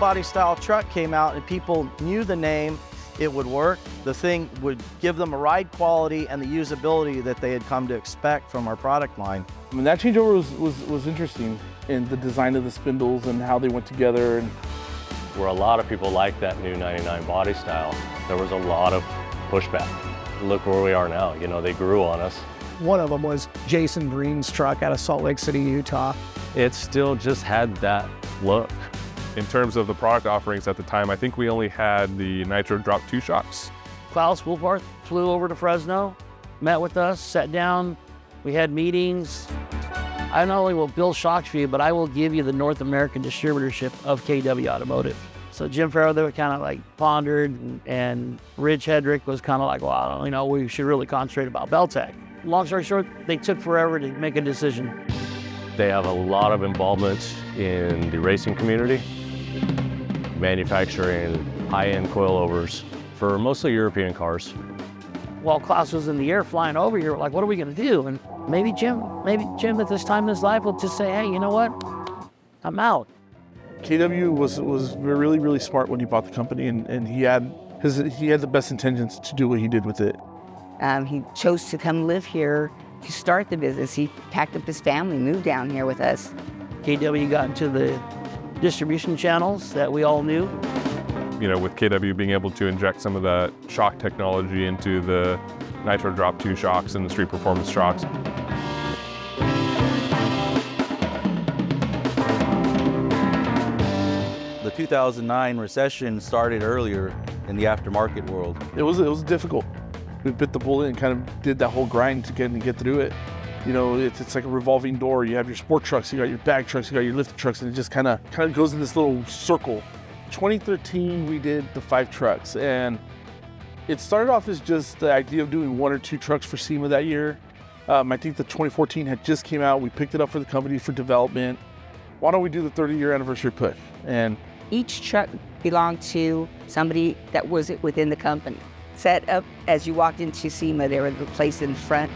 body style truck came out and people knew the name, it would work. The thing would give them a ride quality and the usability that they had come to expect from our product line. I mean, that changeover was interesting in the design of the spindles and how they went together. And where a lot of people liked that new 99 body style, there was a lot of pushback. Look where we are now, you know, they grew on us. One of them was Jason Green's truck out of Salt Lake City, Utah. It still just had that look. In terms of the product offerings at the time, I think we only had the Nitro Drop 2 shocks. Klaus Wolfart flew over to Fresno, met with us, sat down, we had meetings. I not only will build shocks for you, but I will give you the North American distributorship of KW Automotive. So Jim Farrow, they were kind of like pondered, and Rich Hedrick was kind of like, well, you know, we should really concentrate about Belltech. Long story short, they took forever to make a decision. They have a lot of involvement in the racing community, manufacturing high-end coilovers for mostly European cars. While Klaus was in the air flying over here, we're like, what are we gonna do? And maybe Jim at this time in his life will just say, hey, you know what? I'm out. KW was really, really smart when he bought the company, and he had the best intentions to do what he did with it. He chose to come live here to start the business. He packed up his family, moved down here with us. KW got into the distribution channels that we all knew. You know, with KW being able to inject some of that shock technology into the Nitro Drop 2 shocks and the Street Performance shocks. The 2009 recession started earlier in the aftermarket world. It was difficult. We bit the bullet and kind of did that whole grind to get through it. You know, it's like a revolving door. You have your sport trucks, you got your bag trucks, you got your lifted trucks, and it just kind of goes in this little circle. 2013, we did the 5 trucks, and it started off as just the idea of doing 1 or 2 trucks for SEMA that year. I think the 2014 had just came out. We picked it up for the company for development. Why don't we do the 30-year anniversary push? And Each truck belonged to somebody that was within the company. Set up as you walked into SEMA, they were placed in front.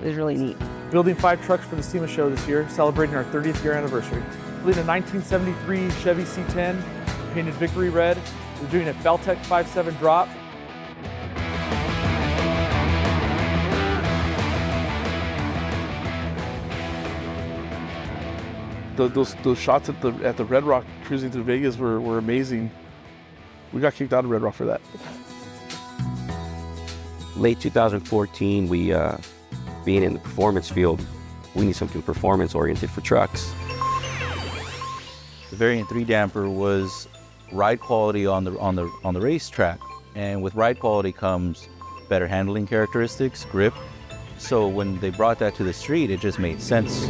It was really neat. Building 5 trucks for the SEMA show this year, celebrating our 30th year anniversary. Building a 1973 Chevy C10, painted Victory Red. We're doing a Belltech 5.7 drop. Those shots at the Red Rock cruising through Vegas were amazing. We got kicked out of Red Rock for that. Late 2014, we being in the performance field, we need something performance-oriented for trucks. The Variant 3 damper was ride quality on the racetrack, and with ride quality comes better handling characteristics, grip. So when they brought that to the street, it just made sense.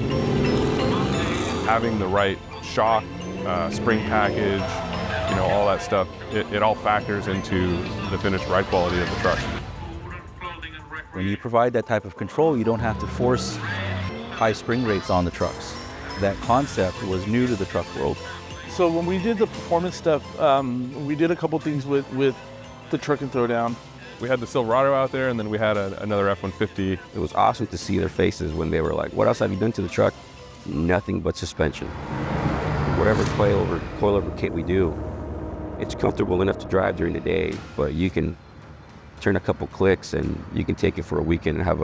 Having the right shock, spring package, you know, all that stuff, it all factors into the finished ride quality of the truck. When you provide that type of control, you don't have to force high spring rates on the trucks. That concept was new to the truck world. So when we did the performance stuff, we did a couple things with the truck and throwdown. We had the Silverado out there, and then we had another F-150. It was awesome to see their faces when they were like, what else have you done to the truck? Nothing but suspension. Whatever coilover kit we do, it's comfortable enough to drive during the day, but you can turn a couple clicks and you can take it for a weekend and have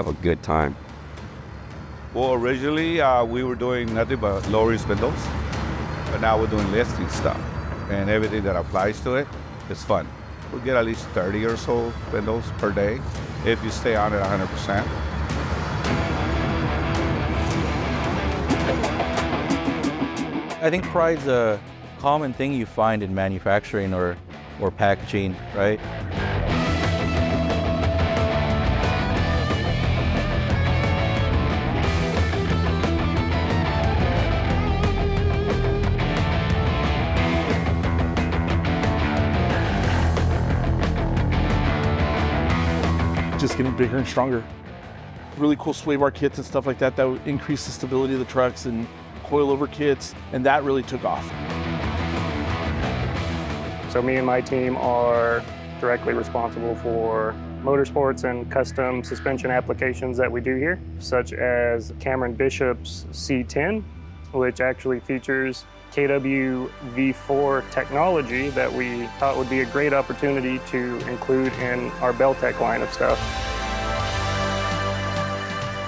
a good time. Well, originally we were doing nothing but lowering spindles, but now we're doing lifting stuff, and everything that applies to it is fun. We get at least 30 or so spindles per day if you stay on it 100%. I think pride's a common thing you find in manufacturing or packaging, right? Just getting bigger and stronger. Really cool sway bar kits and stuff like that would increase the stability of the trucks, and coilover kits, and that really took off. So me and my team are directly responsible for motorsports and custom suspension applications that we do here, such as Cameron Bishop's C10, which actually features KW V4 technology that we thought would be a great opportunity to include in our Belltech line of stuff.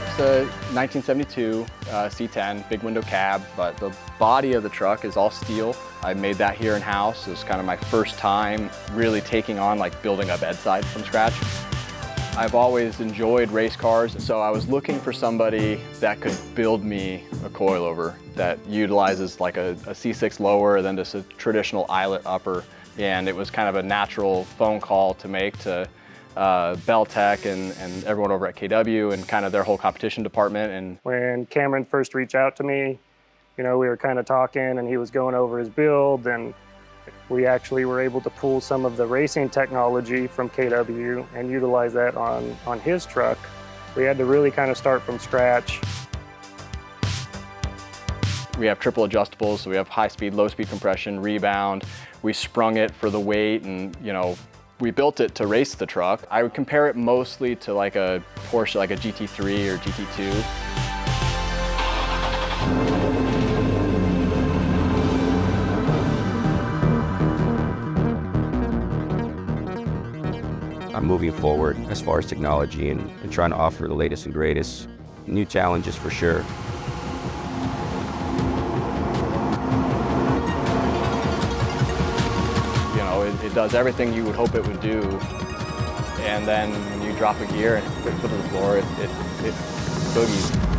It's a 1972 C10, big window cab, but the body of the truck is all steel. I made that here in-house. It was kind of my first time really taking on like building a bedside from scratch. I've always enjoyed race cars, so I was looking for somebody that could build me a coilover that utilizes like a C6 lower than just a traditional eyelet upper. And it was kind of a natural phone call to make to Belltech and everyone over at KW and kind of their whole competition department. And when Cameron first reached out to me, you know, we were kind of talking and he was going over his build, and we actually were able to pull some of the racing technology from KW and utilize that on his truck. We had to really kind of start from scratch. We have triple adjustables, so we have high speed, low speed compression, rebound. We sprung it for the weight, and you know, we built it to race the truck. I would compare it mostly to like a Porsche, like a GT3 or GT2. I'm moving forward as far as technology and trying to offer the latest and greatest. New challenges for sure. You know, it does everything you would hope it would do. And then when you drop a gear and put it to the floor, it boogies.